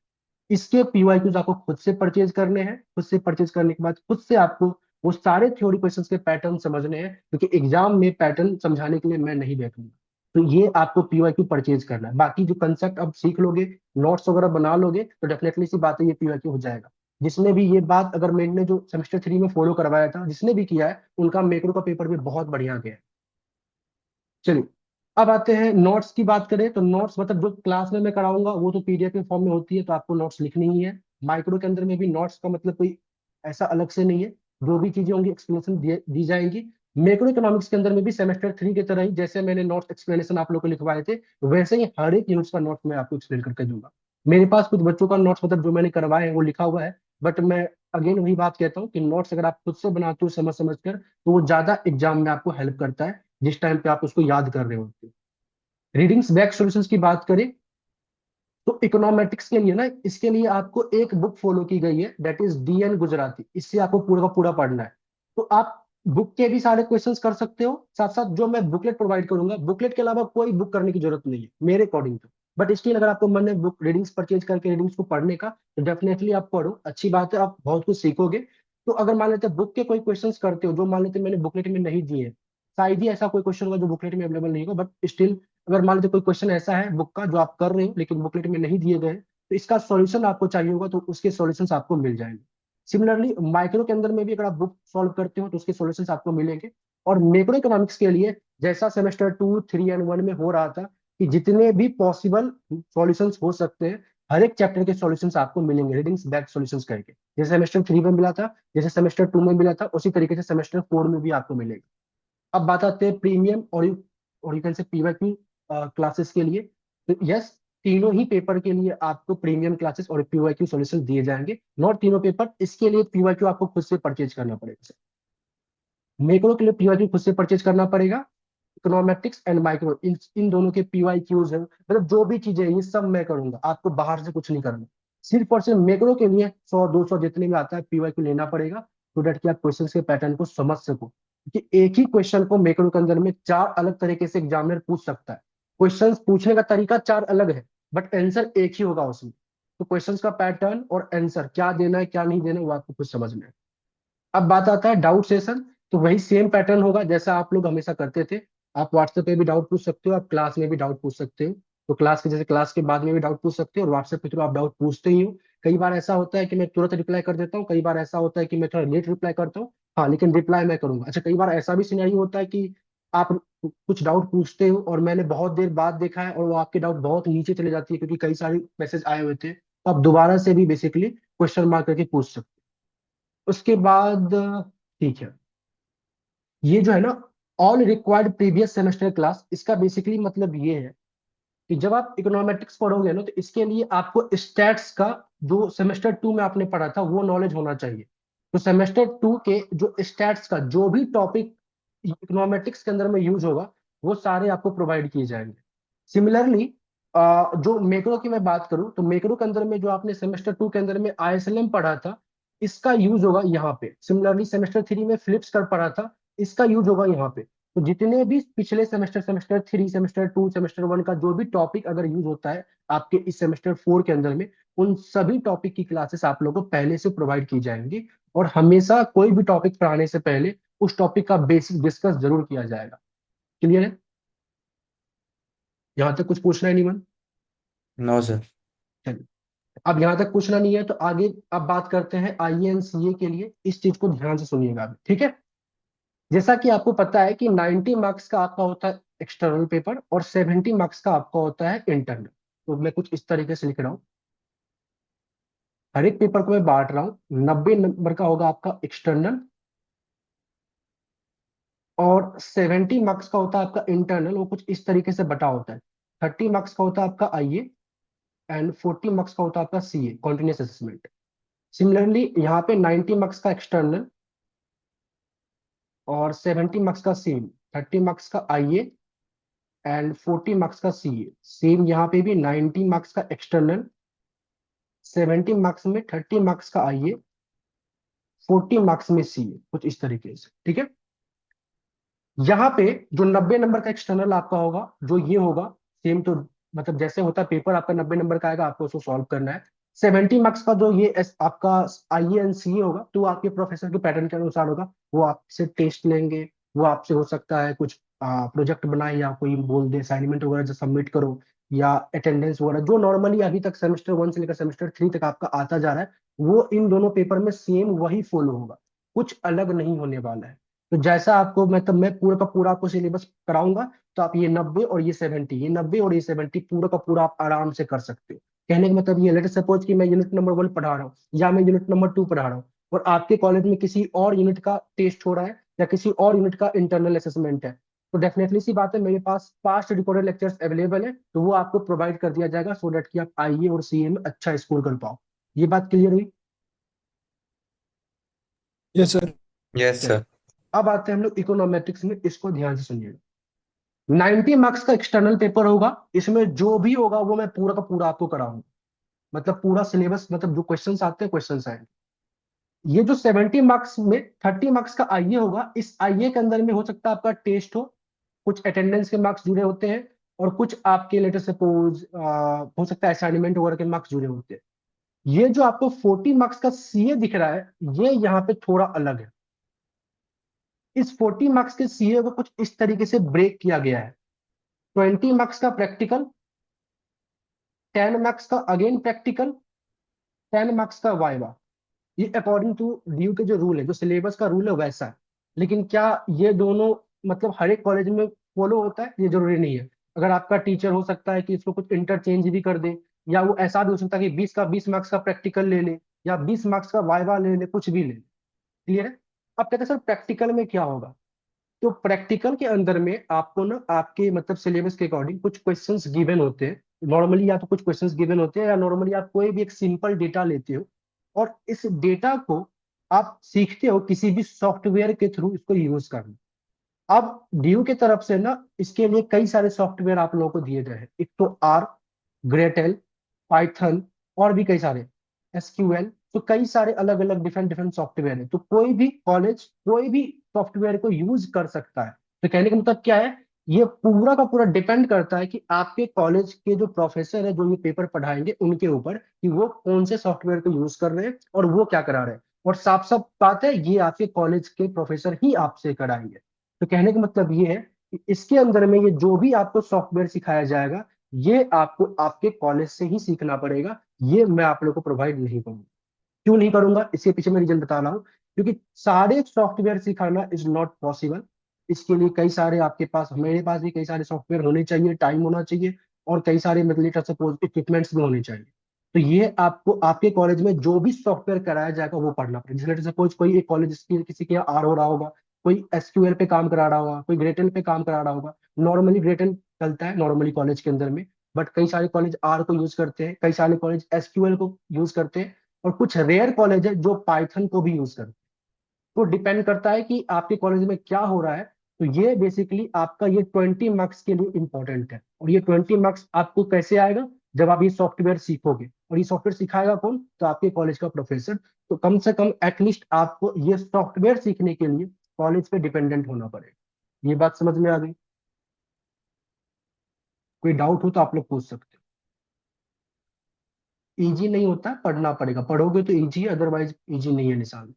इसके PYQs आपको खुद से परचेज करने हैं, खुद से परचेज करने के बाद खुद से आपको वो सारे थ्योरी क्वेश्चंस के पैटर्न समझने हैं, क्योंकि एग्जाम में पैटर्न समझाने के लिए मैं नहीं बैठूंगा। तो ये आपको PYQ परचेज करना है। बाकी जो कंसेप्ट आप सीख लोगे, नोट्स वगैरह बना लोगे, तो डेफिनेटली सी बात है ये PYQ हो जाएगा। जिसने भी ये बात, अगर मैंने जो सेमेस्टर 3 में फॉलो करवाया था, जिसने भी किया है, उनका मैक्रो का पेपर भी बहुत बढ़िया गया है। चलिए, अब आते हैं नोट्स की बात करें तो नोट्स मतलब जो क्लास में मैं कराऊंगा वो तो PDF के फॉर्म में होती है, तो आपको नोट्स लिखनी ही है। माइक्रो के अंदर में भी नोट्स का मतलब कोई ऐसा अलग से नहीं है, जो भी चीजें होंगी एक्सप्लेनेशन दी जाएंगी। मैक्रो इकोनॉमिक्स के अंदर में भी सेमेस्टर 3 की तरह ही जैसे मैंने नोट्स एक्सप्लेनेशन आप लोग को लिखवाए थे, वैसे ही हर एक यूनिट का नोट्स मैं आपको एक्सप्लेन करके दूंगा। मेरे पास कुछ बच्चों का नोट्स मतलब जो मैंने करवाए हैं वो लिखा हुआ है, बट मैं अगेन वही बात कहता हूँ कि नोट्स अगर आप खुद से बनाते हो समझ समझ कर, तो वो ज्यादा एग्जाम में आपको हेल्प करता है, जिस टाइम पे आप उसको याद कर रहे होते हो। रीडिंग्स बैक सॉल्यूशंस की बात करें तो इकोनॉमेटिक्स के लिए ना, इसके लिए आपको एक बुक फॉलो की गई है, दैट इज DN गुजराती। इससे आपको पूरा का पूरा पढ़ना है। तो आप बुक के भी सारे क्वेश्चंस कर सकते हो, साथ साथ जो मैं बुकलेट प्रोवाइड करूंगा, बुकलेट के अलावा कोई बुक करने की जरूरत नहीं है मेरे अकॉर्डिंग तो। बट स्टिल अगर आपको मन है बुक रीडिंग्स परचेज करके रीडिंग्स को पढ़ने का, तो डेफिनेटली आप पढ़ो, अच्छी बात है, आप बहुत कुछ सीखोगे। तो अगर मान लेते बुक के कोई क्वेश्चंस करते हो जो मान लेते मैंने बुकलेट में नहीं दिए, शायद ही ऐसा कोई क्वेश्चन होगा जो बुकलेट में अवेलेबल नहीं होगा, बट स्टिल अगर मान लीजिए कोई क्वेश्चन ऐसा है बुक का जो आप कर रहे हो लेकिन बुकलेट में नहीं दिए गए, तो इसका सॉल्यूशन आपको चाहिए होगा, तो उसके सॉल्यूशंस आपको मिल जाएंगे। सिमिलरली माइक्रो के अंदर में भी अगर आप बुक सॉल्व करते हो तो उसके सॉल्यूशंस आपको मिलेंगे। और मैक्रो इकोनॉमिक्स के लिए जैसा सेमेस्टर 2 3 एंड 1 में हो रहा था कि जितने भी पॉसिबल सॉल्यूशंस हो सकते हैं, हर एक चैप्टर के सॉल्यूशंस आपको मिलेंगे रीडिंग्स बैक सॉल्यूशंस करके। जैसे सेमेस्टर 3 में मिला था, जैसे सेमेस्टर 2 में मिला था, उसी तरीके से सेमेस्टर 4 में भी आपको मिलेगा। अब बात आते हैं प्रीमियम और you can say PYQ classes के लिए। तो यस, तीनों ही पेपर के लिए आपको प्रीमियम क्लासेस और PYQ सॉल्यूशन दिए जाएंगे, नॉट तीनों पेपर। इसके लिए PYQ आपको खुद से परचेज करना पड़ेगा। मैक्रो के लिए PYQ खुद से परचेज करना पड़ेगा। इकोनॉमेट्रिक्स एंड माइक्रो इन दोनों के PYQs है, मतलब जो भी चीजें हैं, ये सब मैं करूंगा, आपको बाहर से कुछ नहीं करना। सिर्फ और सिर्फ मैक्रो के लिए 100 200 जितने में आता है PYQ लेना पड़ेगा, सो डेट कि आप क्वेश्चन के पैटर्न को समझ सको। क्योंकि एक ही क्वेश्चन को मैक्रो के अंदर में 4 अलग तरीके से एग्जामिनर पूछ सकता है। क्वेश्चन पूछने का तरीका 4 अलग है, बट आंसर एक ही होगा उसमें। तो क्वेश्चन का पैटर्न और आंसर क्या देना है क्या नहीं देना है वो आपको खुद समझना है। अब बात आता है डाउट सेशन। तो वही सेम पैटर्न होगा जैसा आप लोग हमेशा करते थे। आप व्हाट्सएप पे भी डाउट पूछ सकते हो, आप क्लास में भी डाउट पूछ सकते हो। तो क्लास के जैसे क्लास के बाद में भी डाउट पूछ सकते हो, और व्हाट्सएप के थ्रू आप डाउट पूछते ही हो। कई बार ऐसा होता है कि मैं तुरंत रिप्लाई कर देता हूँ, कई बार ऐसा होता है कि मैं थोड़ा लेट रिप्लाई करता हूँ, हाँ लेकिन रिप्लाई मैं करूंगा। अच्छा, कई बार ऐसा भी सिनेरियो होता है कि आप कुछ डाउट पूछते हो और मैंने बहुत देर बाद देखा है और वो आपके डाउट बहुत नीचे चले जाती है क्योंकि कई सारे मैसेज आए हुए थे, तो आप दोबारा से भी बेसिकली क्वेश्चन मार्क करके पूछ सकते हो। उसके बाद ठीक है, ये जो है ना all required previous semester class, इसका बेसिकली मतलब ये है कि जब आप इकोनॉमेट्रिक्स पढ़ोगे ना, तो इसके लिए आपको स्टैट्स का जो सेमेस्टर 2 में आपने पढ़ा था वो नॉलेज होना चाहिए। तो सेमेस्टर 2 के जो स्टैट्स का जो भी टॉपिक इकोनॉमेट्रिक्स के अंदर में यूज होगा, वो सारे आपको प्रोवाइड किए जाएंगे। सिमिलरली जो मैक्रो की मैं बात करूं तो मैक्रो के अंदर में जो आपने सेमेस्टर 2 के अंदर में ISLM पढ़ा था, इसका यूज होगा यहाँ पे। सिमिलरली सेमेस्टर 3 में फिलिप्स कर पढ़ा था, इसका यूज होगा यहाँ पे। तो जितने भी पिछले सेमेस्टर, सेमेस्टर 3, सेमेस्टर 2, सेमेस्टर 1 का जो भी टॉपिक अगर यूज होता है आपके इस सेमेस्टर 4 के अंदर में, उन सभी टॉपिक की क्लासेस आप लोगों को पहले से प्रोवाइड की जाएंगी। और हमेशा कोई भी टॉपिक पढ़ाने से पहले उस टॉपिक का बेसिक डिस्कस जरूर किया जाएगा। क्लियर है? यहां तक कुछ पूछना है नहीं? No sir. चलिए, अब यहां तक पूछना नहीं है तो आगे अब बात करते हैं आईएनसीए के लिए। इस चीज को ध्यान से सुनिएगा अभी, ठीक है? जैसा कि आपको पता है कि 90 मार्क्स का आपका होता है एक्सटर्नल पेपर और 70 मार्क्स का आपका होता है इंटरनल। तो मैं कुछ इस तरीके से लिख रहा हूँ, हर एक पेपर को मैं बांट रहा हूँ। 90 नंबर का होगा आपका एक्सटर्नल और 70 मार्क्स का होता है आपका इंटरनल। वो कुछ इस तरीके से बटा होता है। 30 मार्क्स का होता है आपका आईए एंड 40 मार्क्स का होता है आपका सीए, कॉन्टिन्यूस असेसमेंट। सिमिलरली यहाँ पे 90 मार्क्स का एक्सटर्नल और 70 मार्क्स का सेम, 30 मार्क्स का आईए एंड 40 मार्क्स का सीए। सेम यहाँ पे भी 90 मार्क्स का एक्सटर्नल, 70 मार्क्स में 30 मार्क्स का आईए, 40 मार्क्स में सीए, कुछ इस तरीके से, ठीक है? यहाँ पे जो 90 नंबर का एक्सटर्नल आपका होगा, जो ये होगा सेम, तो मतलब जैसे होता है पेपर आपका 90 नंबर का आएगा, आपको उसको सॉल्व करना है। 70 मार्क्स का जो ये आपका आईए एंड सीए होगा, तो वो आपके प्रोफेसर के पैटर्न के अनुसार होगा। वो आपसे टेस्ट लेंगे, वो आपसे हो सकता है कुछ प्रोजेक्ट बनाए या कोई बोल दे असाइनमेंट वगैरह जो सबमिट करो, या अटेंडेंस वगैरह जो नॉर्मली अभी तक सेमेस्टर 1 से लेकर सेमेस्टर 3 तक आपका आता जा रहा है, वो इन दोनों पेपर में सेम वही फॉलो होगा, कुछ अलग नहीं होने वाला है। तो जैसा आपको मतलब मैं पूरा का पूरा आपको सिलेबस कराऊंगा, तो आप ये 90 और ये 70, ये 90 और ये 70 पूरा का पूरा आप आराम से कर सकते हो। कहने का मतलब ये, लेट सपोज कि मैं यूनिट नंबर 1 पढ़ा रहा हूँ या मैं यूनिट नंबर 2 पढ़ा रहा हूँ, और आपके कॉलेज में किसी और यूनिट का टेस्ट हो रहा है या किसी और यूनिट का इंटरनल असेसमेंट है, तो डेफिनेटली सी बात है मेरे पास पास्ट रिकॉर्डेड लेक्चर्स अवेलेबल है, तो वो आपको प्रोवाइड कर दिया जाएगा सो दैट कि आप आईए और सीए में अच्छा स्कोर कर पाओ। ये बात क्लियर हुई? Yes sir. यस चलिए, सर। अब आते हैं हम लोग इकोनॉमेट्रिक्स में, इसको ध्यान से सुनिएगा। 90 मार्क्स का एक्सटर्नल पेपर होगा, इसमें जो भी होगा वो मैं पूरा का पूरा आपको कराऊंगा, मतलब पूरा सिलेबस, मतलब जो क्वेश्चंस आते हैं क्वेश्चंस आएंगे। ये जो 70 मार्क्स में 30 मार्क्स का आईए होगा, इस आईए के अंदर में हो सकता है आपका टेस्ट हो, कुछ अटेंडेंस के मार्क्स जुड़े होते हैं, और कुछ आपके लेटर सपोज हो सकता है असाइनमेंट वगैरह के मार्क्स जुड़े होते हैं। ये जो आपको 40 मार्क्स का सीए दिख रहा है, ये यहाँ पे थोड़ा अलग है। इस 40 मार्क्स के सीए को कुछ इस तरीके से ब्रेक किया गया है। 20 मार्क्स का प्रैक्टिकल, 10 मार्क्स का अगेन प्रैक्टिकल, 10 मार्क्स का वाइवा। ये अकॉर्डिंग टू ड्यू के जो रूल है, जो सिलेबस का रूल है वैसा है। लेकिन क्या ये दोनों मतलब हर एक कॉलेज में फॉलो होता है? ये जरूरी नहीं है। अगर आपका टीचर हो सकता है कि इसको कुछ इंटरचेंज भी कर दे, या वो ऐसा भी हो सकता है कि 20 मार्क्स का प्रैक्टिकल ले ले या 20 मार्क्स का वाइवा ले ले, कुछ भी ले ले। क्लियर है? अब कहते हैं सर प्रैक्टिकल में क्या होगा? तो प्रैक्टिकल के अंदर में आपको ना आपके मतलब सिलेबस के अकॉर्डिंग कुछ क्वेश्चंस गिवन होते हैं। नॉर्मली या तो कुछ क्वेश्चंस गिवन होते हैं, या नॉर्मली आप कोई भी एक सिंपल डेटा लेते हो, और इस डेटा को आप सीखते हो किसी भी सॉफ्टवेयर के थ्रू इसको यूज करना। अब ड्यू की तरफ से ना इसके लिए कई सारे सॉफ्टवेयर आप लोगों को दिए गए हैं। एक तो आर, ग्रेटेल, पाइथन, और भी कई सारे, एसक्यूएल। तो कई सारे अलग अलग डिफरेंट डिफरेंट सॉफ्टवेयर है, तो कोई भी कॉलेज कोई भी सॉफ्टवेयर को यूज कर सकता है। तो कहने का मतलब क्या है, ये पूरा का पूरा डिपेंड करता है कि आपके कॉलेज के जो प्रोफेसर है जो ये पेपर पढ़ाएंगे उनके ऊपर, कि वो कौन से सॉफ्टवेयर को यूज कर रहे हैं और वो क्या करा रहे हैं। और साफ साफ बात है, ये आपके कॉलेज के प्रोफेसर ही आपसे कराएंगे। तो कहने का मतलब ये है कि इसके अंदर में ये जो भी आपको सॉफ्टवेयर सिखाया जाएगा, ये आपको आपके कॉलेज से ही सीखना पड़ेगा। ये मैं आप लोग को प्रोवाइड नहीं करूंगा। क्यों नहीं करूंगा, इसके पीछे मैं रीजन बता रहा हूँ। क्योंकि सारे सॉफ्टवेयर सिखाना इज नॉट पॉसिबल। इसके लिए कई सारे आपके पास, मेरे पास भी कई सारे सॉफ्टवेयर होने चाहिए, टाइम होना चाहिए, और कई सारे मतलब सपोज इक्विपमेंट्स भी होने चाहिए। तो ये आपको आपके कॉलेज में जो भी सॉफ्टवेयर कराया जाएगा वो पढ़ना पड़ेगा। जैसे सपोज कोई एक कॉलेज किसी के यहाँ आर हो रहा होगा, कोई एसक्यूएल पे काम करा रहा होगा, कोई ग्रेटल पे काम करा रहा होगा। नॉर्मली ग्रेटल चलता है नॉर्मली कॉलेज के अंदर में, बट कई सारे कॉलेज आर को यूज करते हैं, कई सारे कॉलेज एसक्यूएल को यूज करते हैं, और कुछ रेयर कॉलेज है जो पाइथन को भी यूज करते हैं। तो डिपेंड करता है कि आपके कॉलेज में क्या हो रहा है। तो ये बेसिकली आपका ये 20 मार्क्स के लिए इंपॉर्टेंट है। और ये 20 मार्क्स आपको कैसे आएगा? जब आप ये सॉफ्टवेयर सीखोगे, और ये सॉफ्टवेयर सिखाएगा कौन? तो आपके कॉलेज का प्रोफेसर। तो कम से कम एटलीस्ट आपको ये सॉफ्टवेयर सीखने के लिए कॉलेज पे डिपेंडेंट होना पड़ेगा। ये बात समझ में आ गई? कोई डाउट हो तो आप लोग पूछ सकते हो। इजी नहीं होता है, पढ़ना पड़ेगा, पढ़ोगे तो इजी है, अदरवाइज इजी नहीं है निशान।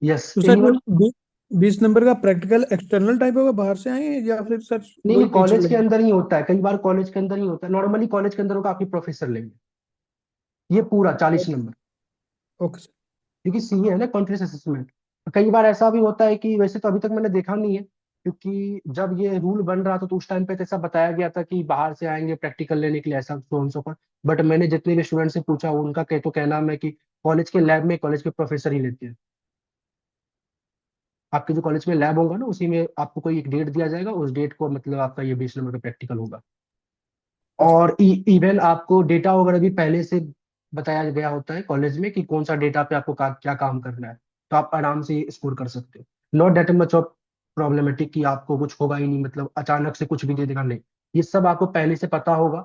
यस, तो सर वो एनीवन? 20 नंबर का प्रैक्टिकल एक्सटर्नल टाइप होगा, बाहर से आएंगे, या फिर सर नहीं वही नहीं, टीचर कॉलेज के लेंगे? अंदर ही होता है, कई बार कॉलेज के अंदर ही होता है, नॉर्मली कॉलेज के अंदर होगा, आपके प्रोफेसर लेंगे ये पूरा 40 नंबर। Okay sir. क्योंकि सीए है ना, कॉन्ट्रेक्ट असेसमेंट। कई बार ऐसा भी होता है कि, वैसे तो अभी तक मैंने देखा नहीं है, क्योंकि जब ये रूल बन रहा था तो उस टाइम पे तो ऐसा बताया गया था कि बाहर से आएंगे प्रैक्टिकल लेने के लिए, ऐसा सो सो पर। बट मैंने जितने भी स्टूडेंट से पूछा, उनका तो कहना है कि कॉलेज के लैब में कॉलेज के प्रोफेसर ही लेते हैं। आपके जो कॉलेज में लैब होगा ना, उसी में आपको कोई एक डेट दिया जाएगा, उस डेट को मतलब आपका ये 20 नंबर का प्रैक्टिकल होगा। और इवन आपको डेटा वगैरह भी पहले से बताया गया होता है कॉलेज में कि कौन सा डेटा पे आपको क्या काम करना है। तो आप आराम से स्कोर कर सकते हो। Not that much of problematic कि आपको कुछ होगा ही नहीं, मतलब अचानक से कुछ भी दे देगा, नहीं। ये सब आपको पहले से पता होगा,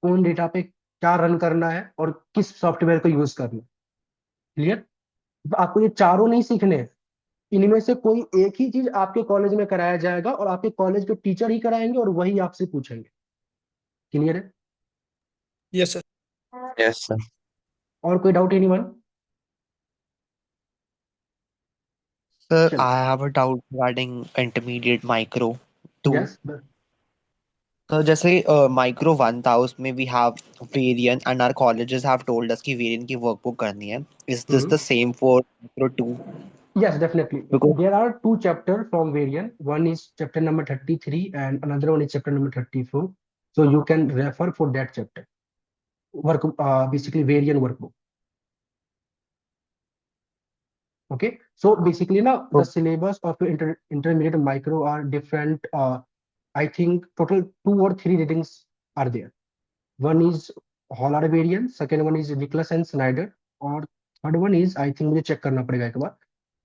कौन डेटा पे क्या रन करना है और किस सॉफ्टवेयर को यूज करना है। क्लियर? आपको ये चारों नहीं सीखने हैं, इनमें से कोई एक ही चीज आपके कॉलेज में कराया जाएगा, और आपके कॉलेज के टीचर ही कराएंगे और वही आपसे पूछेंगे। क्लियर है? Yes sir. Yes, sir. और कोई डाउट एनीवन? Sir, चलो। I have a doubt regarding intermediate micro two. Yes. So जैसे micro one था उसमें we have variant and our colleges have told us कि variant की workbook करनी है. Is this the same for micro two? Yes, definitely. Because There are two chapters from variant. One is chapter number 33 and another one is chapter number 34. So you can refer for that chapter. Basically variant workbook. Okay. So basically now the so, syllabus of your intermediate micro are different. I think total 2 or 3 readings are there. One is Hollard variant, second one is Nicholas and Snyder, और third one is, I think मुझे check करना पड़ेगा एक बार।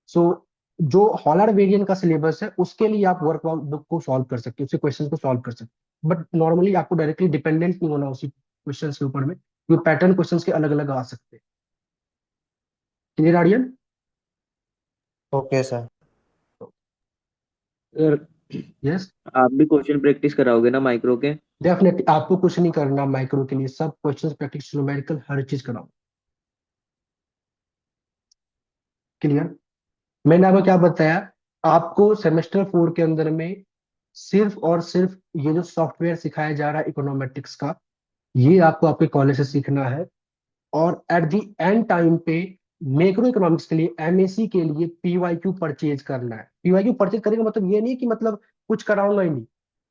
सो जो हॉलर variant का syllabus है उसके लिए आप वर्कबुक को सॉल्व कर सकते हो, उसके क्वेश्चन को सॉल्व कर सकते हो, बट नॉर्मली आपको डायरेक्टली डिपेंडेंट नहीं होना उसी क्वेश्चन के ऊपर में, क्योंकि पैटर्न क्वेश्चन के अलग अलग आ सकते हैं। Clear Aryan? okay sir. Sir yes. आप भी क्वेश्चन प्रैक्टिस कराओगे ना माइक्रो के? डेफिनेटली आपको कुछ नहीं करना माइक्रो के लिए, सब क्वेश्चन प्रैक्टिस, न्यूमेरिकल, हर चीज कराओ। क्लियर? मैंने आपको क्या बताया, आपको सेमेस्टर 4 के अंदर में सिर्फ और सिर्फ ये जो सॉफ्टवेयर सिखाया जा रहा है इकोनॉमेट्रिक्स का, ये आपको आपके कॉलेज से सीखना है। और एट द एंड टाइम पे मैक्रो इकोनॉमिक्स के लिए, एमएसी के लिए पीवाईक्यू परचेज करना है। पीवाईक्यू परचेज करने का मतलब ये नहीं कि मतलब कुछ कराऊंगा ही नहीं,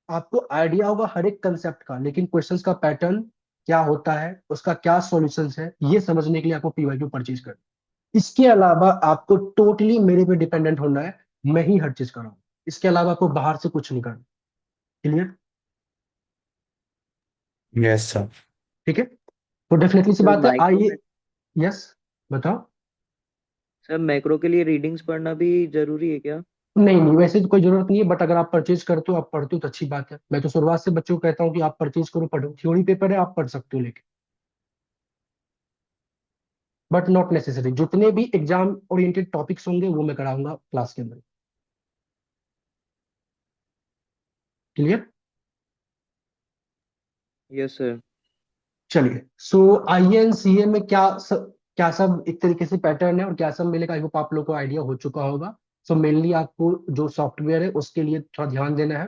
आपको आइडिया होगा हर एक कंसेप्ट का, लेकिन क्वेश्चंस का पैटर्न क्या होता है, उसका क्या सॉल्यूशंस है, ये समझने के लिए आपको पीवाईक्यू परचेज करना है। इसके अलावा आपको टोटली मेरे पे डिपेंडेंट होना है, मैं ही हर चीज कराऊं। इसके अलावा आपको बाहर से कुछ नहीं करना। क्लियर? Yes, sir. ठीक है, तो डेफिनेटली सी सर बात है, माइक्रो में, आइए। यस, बताओ। सर मैक्रो के लिए रीडिंग्स पढ़ना भी जरूरी है क्या? नहीं नहीं, वैसे तो कोई जरूरत नहीं है, बट अगर आप परचेज करते हो, आप पढ़ते हो तो अच्छी बात है। मैं तो शुरुआत से बच्चों को कहता हूँ कि आप परचेज करो, पढ़ो, थ्योरी पेपर है, आप पढ़ सकते हो, लेकिन बट नॉट नेसेसरी। जितने भी एग्जाम ओरिएंटेड टॉपिक्स होंगे वो मैं कराऊंगा क्लास के अंदर। क्लियर? Yes sir. चलिए, सो आईएनसीए में क्या सब एक तरीके से पैटर्न है और क्या सब मिलेगा, आई होप आप लोग को आइडिया हो चुका होगा। सो मेनली आपको जो सॉफ्टवेयर है उसके लिए थोड़ा ध्यान देना है।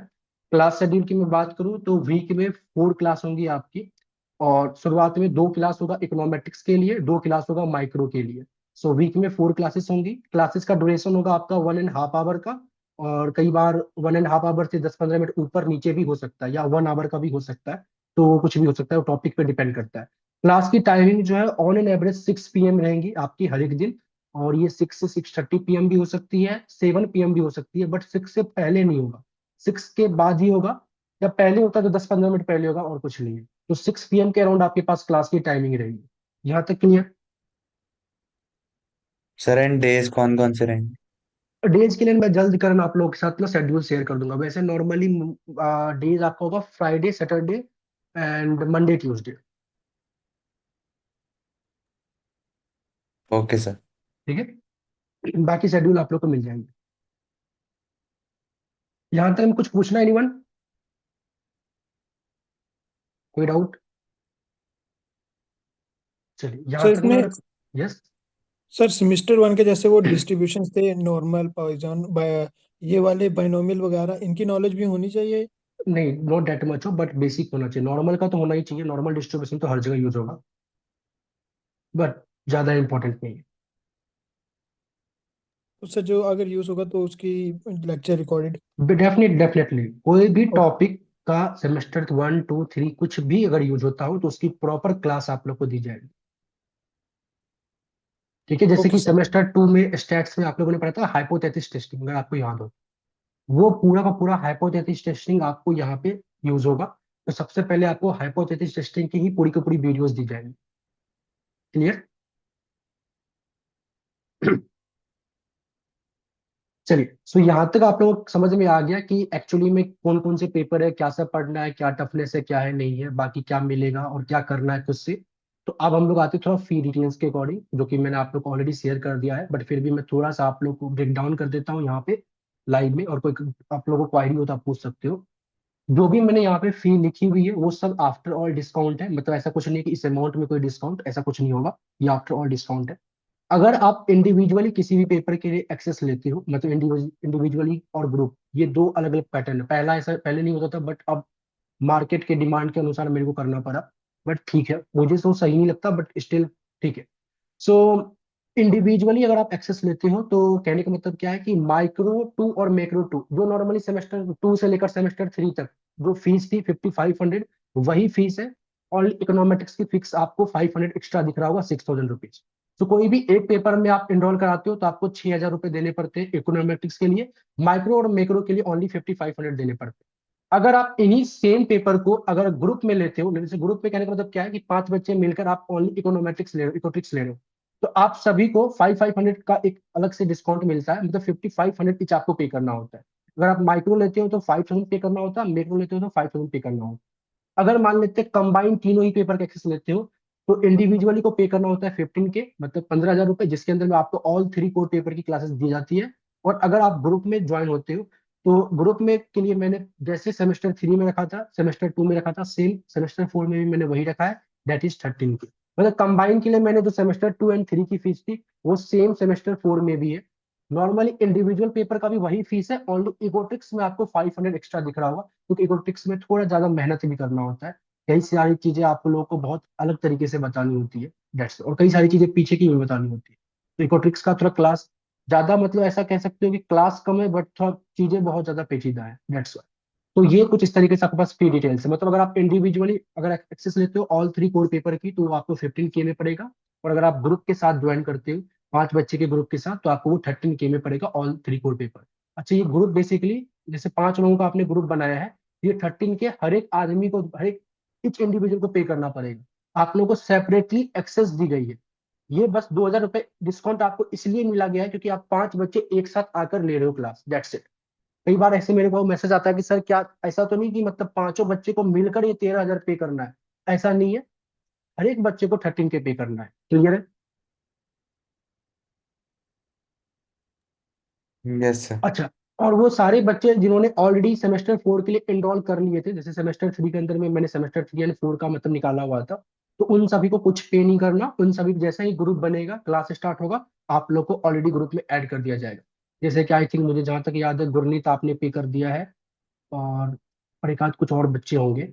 क्लास शेड्यूल की मैं बात करूं तो वीक में 4 क्लास होंगी आपकी, और शुरुआत में 2 क्लास होगा इकोनॉमेट्रिक्स के लिए, 2 क्लास होगा माइक्रो के लिए। सो वीक में 4 क्लासेस होंगी। क्लासेस का ड्यूरेशन होगा आपका 1.5 आवर का, और कई बार 1.5 आवर से 10-15 मिनट ऊपर नीचे भी हो सकता है, या 1 आवर का भी हो सकता है। तो वो कुछ भी हो सकता है, वो टॉपिक पे डिपेंड करता है। क्लास की टाइमिंग जो है ऑन एन एवरेज 6 PM रहेंगी आपकी हर एक दिन, और ये 6 से 6:30 PM भी हो सकती है, 7 PM भी हो सकती है, बट 6 से पहले नहीं होगा, 6 के बाद ही होगा। जब पहले होता है तो 10-15 मिनट पहले होगा, और कुछ नहीं है। तो 6 PM के अराउंड आपके पास क्लास की टाइमिंग रहेगी। यहाँ तक क्लियर? सर एंड डेज कौन कौन से रहेंगे? डेज के लिए मैं जल्द करना आप लोगों के साथ ना शेड्यूल शेयर कर दूंगा। वैसे नॉर्मली डेज आपका होगा Friday, Saturday and Monday, Tuesday. Okay sir. ठीक है, बाकी शेड्यूल आप लोग को मिल जाएंगे। यहां तक में कुछ पूछना है एनीवन? कोई डाउट? चलिए यहां सर तक में इसमें अगर, यस, सर सेमेस्टर 1 के जैसे वो डिस्ट्रीब्यूशन थे, नॉर्मल, पॉइजन, ये वाले बाइनोमियल वगैरह, इनकी नॉलेज भी होनी चाहिए। नहीं नॉट डेट मच हो, बट बेसिक होना चाहिए। नॉर्मल का तो होना ही चाहिए, नॉर्मल डिस्ट्रीब्यूशन तो हर जगह यूज होगा, बट ज्यादा इंपॉर्टेंट नहीं है। उससे जो अगर यूज होगा तो उसकी लेक्चर रिकॉर्डेड। डेफिनेटली कोई भी टॉपिक का सेमेस्टर 1 2 3 कुछ भी अगर यूज होता हो तो उसकी प्रॉपर क्लास आप लोग को दी जाएगी। ठीक है, जैसे ओके कि सर। सेमेस्टर 2 में स्टैट्स में आप लोगों ने पढ़ा था हाइपोथेसिस टेस्टिंग, अगर आपको याद हो, वो पूरा का पूरा हाइपोथेसिस टेस्टिंग आपको यहाँ पे यूज होगा। तो सबसे पहले आपको हाइपोथेसिस टेस्टिंग की ही पूरी वीडियोस दी जाएंगी। क्लियर? चलिए, सो यहाँ तक आप लोगों को समझ में आ गया कि एक्चुअली में कौन कौन से पेपर है, क्या सब पढ़ना है, क्या टफनेस है, क्या है नहीं है, बाकी क्या मिलेगा और क्या करना है खुद से। तो अब हम लोग आते हैं थोड़ा फी डिटेल्स के अकॉर्डिंग, जो कि मैंने आप लोग को ऑलरेडी शेयर कर दिया है, बट फिर भी मैं थोड़ा सा आप लोग को ब्रेक डाउन कर देता हूँ यहाँ पे लाइव में, और कोई आप लोगों को क्वायरी हो तो आप पूछ सकते हो। जो भी मैंने यहाँ पे फी लिखी हुई है वो सब आफ्टर ऑल डिस्काउंट है, मतलब ऐसा कुछ नहीं है कि इस अमाउंट में कोई डिस्काउंट, ऐसा कुछ नहीं होगा, ये आफ्टर ऑल डिस्काउंट है। अगर आप इंडिविजुअली किसी भी पेपर के लिए एक्सेस लेते हो, मतलब इंडिविजुअली और ग्रुप, ये दो अलग अलग पैटर्न है। पहला ऐसा पहले नहीं होता था, बट अब मार्केट के डिमांड के अनुसार मेरे को करना पड़ा, बट ठीक है, मुझे तो सही नहीं लगता, बट स्टिल ठीक है। सो इंडिविजुअली अगर आप एक्सेस लेते हो तो कहने का मतलब क्या है कि माइक्रो 2 और मैक्रो 2, जो नॉर्मली सेमेस्टर 2 से लेकर सेमेस्टर 3 तक जो फीस थी 5500, वही फीस है। और इकोनॉमेटिक्स की फिक्स आपको 500 एक्स्ट्रा दिख रहा होगा, 6000 रुपीज। तो कोई भी एक पेपर में आप इनरोल कराते हो तो आपको 6000 रुपये देने पड़ते हैं इकोनॉमेटिक्स के लिए। माइक्रो और मैक्रो के लिए ओनली 5500 देने पड़ते हैं। अगर आप इन्हीं सेम पेपर को अगर ग्रुप में लेते हो, जैसे ग्रुप में कहने का मतलब क्या है कि 5 बच्चे मिलकर आप ओनली इकोनॉमेट्रिक्स ले रहे हो, इकोट्रिक्स ले रहे हो, तो आप सभी को 500 का एक अलग से डिस्काउंट मिलता है, मतलब 5500 इच आपको पे करना होता है। अगर आप माइक्रो लेते हो तो 5000 पे करना होता है, मैक्रो लेते हो तो 5000 पे करना होता है। अगर मान लेते हैं कंबाइन तीनों ही पेपर का एक्सेस लेते हो तो इंडिविजुअली को पे करना होता है 15 के, मतलब 15,000 रुपए, जिसके अंदर में आपको ऑल 3 कोर पेपर की क्लासेस दी जाती है। और अगर आप ग्रुप में ज्वाइन होते हो तो ग्रुप में के लिए मैंने जैसे सेमेस्टर 3 में रखा था, सेमेस्टर 2 में रखा था, सेम सेमेस्टर 4 में भी मैंने वही रखा है, दैट इज 13 के। मतलब कंबाइन के लिए मैंने जो सेमेस्टर 2 एंड 3 की फीस थी वो सेम सेमेस्टर 4 में भी है। नॉर्मली इंडिविजुअल पेपर का भी वही फीस है, ओनली इकोट्रिक्स में आपको 500 एक्स्ट्रा दिख रहा होगा, क्योंकि इकोट्रिक्स में थोड़ा ज्यादा मेहनत भी करना होता है। कई सारी चीजें आप लोगों को बहुत अलग तरीके से बतानी होती है, दैट्स, और कई सारी चीजें पीछे की भी बतानी होती है। तो इकोट्रिक्स का थोड़ा क्लास ज्यादा, मतलब ऐसा कह सकते हो कि क्लास कम है बट थोड़ा चीजें बहुत ज्यादा पेचीदा है, दैट्स। तो ये कुछ इस तरीके से आपके पास फ्री डिटेल्स है। मतलब अगर आप इंडिविजुअली अगर एक्सेस लेते हो ऑल 3 कोर पेपर की तो वो आपको 15 के में पड़ेगा। और अगर आप ग्रुप के साथ ज्वाइन करते हो 5 बच्चे के ग्रुप के साथ तो आपको वो 13 के में पड़ेगा, ऑल 3 कोर पेपर। अच्छा, ये ग्रुप बेसिकली जैसे 5 लोगों का आपने ग्रुप बनाया है, ये 13 के हर एक आदमी को, हर एक इच इंडिविजुअल को पे करना पड़ेगा। आप लोगों को सेपरेटली एक्सेस दी गई है। ये बस 2000 रुपये डिस्काउंट आपको इसलिए मिला गया है क्योंकि आप 5 बच्चे एक साथ आकर ले रहे हो क्लास, दैट्स इट। कई बार ऐसे मेरे को मैसेज आता है कि सर क्या ऐसा तो नहीं कि मतलब पांचों बच्चे को मिलकर ये 13,000 पे करना है? ऐसा नहीं है, हर एक बच्चे को 13 के पे करना है। क्लियर है? Yes sir. अच्छा, और वो सारे बच्चे जिन्होंने ऑलरेडी सेमेस्टर 4 के लिए एनरोल कर लिए थे, जैसे सेमेस्टर 3 के अंदर में मैंने सेमेस्टर 3 एंड 4 का मतलब निकाला हुआ था, तो उन सभी को कुछ पे नहीं करना। उन सभी को जैसा ही ग्रुप बनेगा, क्लास स्टार्ट होगा, आप लोग को ऑलरेडी ग्रुप में ऐड कर दिया जाएगा। जैसे कि आई थिंक मुझे जहां तक याद है गुरनीत आपने पे कर दिया है, और एक आध कुछ और बच्चे होंगे,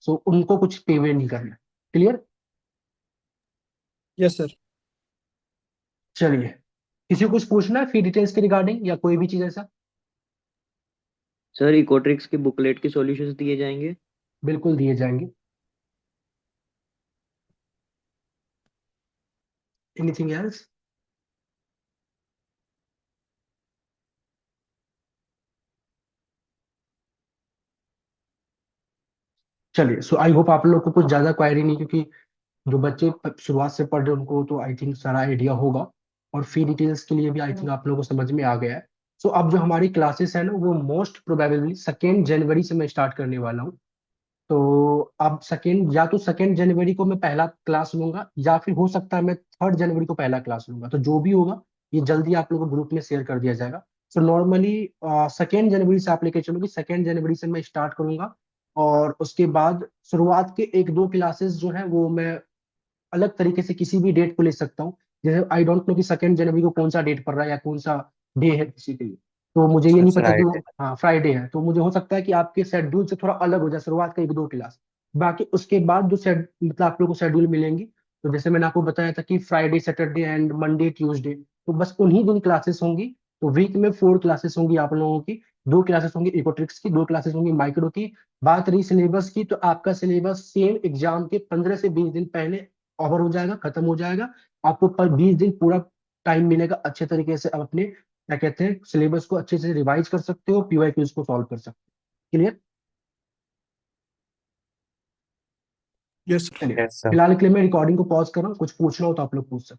सो उनको कुछ पेमेंट नहीं करना। क्लियर? Yes sir. चलिए, किसी को कुछ पूछना है फी डिटेल्स के रिगार्डिंग या कोई भी चीज ऐसा? सर इकोट्रिक्स के बुकलेट के सॉल्यूशंस दिए जाएंगे? बिल्कुल दिए जाएंगे। Anything else? चलिए, सो आई होप आप लोग को कुछ ज्यादा क्वायरी नहीं, क्योंकि जो बच्चे शुरुआत से पढ़ रहे हैं उनको तो आई थिंक सारा आइडिया होगा, और फी डिटेल्स के लिए भी आई थिंक आप लोगों को समझ में आ गया है। सो अब जो हमारी क्लासेस है ना वो मोस्ट प्रोबेबली 2 जनवरी से मैं स्टार्ट करने वाला हूँ। तो अब सेकेंड, या तो 2 जनवरी को मैं पहला क्लास लूंगा, या फिर हो सकता है मैं 3 जनवरी को पहला क्लास लूंगा। तो जो भी होगा ये जल्दी आप लोगों को ग्रुप में शेयर कर दिया जाएगा। सो नॉर्मली 2 जनवरी से आप लेके चलो कि 2 जनवरी से मैं स्टार्ट करूंगा, और उसके बाद शुरुआत के 1-2 क्लासेस जो है वो मैं अलग तरीके से किसी भी डेट को ले सकता हूँ। जैसे आई डोंट नो कि 2 जनवरी को कौन सा डेट पड़ रहा है या कौन सा डे है किसी के लिए, तो मुझे ये सर नहीं पता कि फ्राइडे। हाँ फ्राइडे है, तो मुझे हो सकता है कि आपके शेड्यूल से थोड़ा अलग हो जाए शुरुआत का 1-2 क्लास। बाकी उसके बाद जो मतलब आप लोगों को शेड्यूल मिलेंगी, तो जैसे मैंने आपको बताया था कि Friday Saturday and Monday Tuesday, तो बस उन्हीं दिन क्लासेस होंगी। तो वीक में 4 क्लासेस होंगी आप लोगों की। 2 क्लासेस होंगी इकोट्रिक्स की, 2 क्लासेस होंगी माइक्रो की। बात रही सिलेबस की, तो आपका सिलेबस सेम एग्जाम के 15 से 20 दिन पहले ओवर हो जाएगा, खत्म हो जाएगा। आपको पर 20 दिन पूरा टाइम मिलेगा अच्छे तरीके से आप अपने क्या कहते हैं सिलेबस को अच्छे से रिवाइज कर सकते हो, पीवाईक्यूज को सॉल्व कर सकते हो। क्लियर? Yes sir. चलिए, यस सर। फिलहाल के लिए मैं रिकॉर्डिंग को पॉज कर रहा हूँ, कुछ पूछना हो तो आप लोग पूछ सकते हो।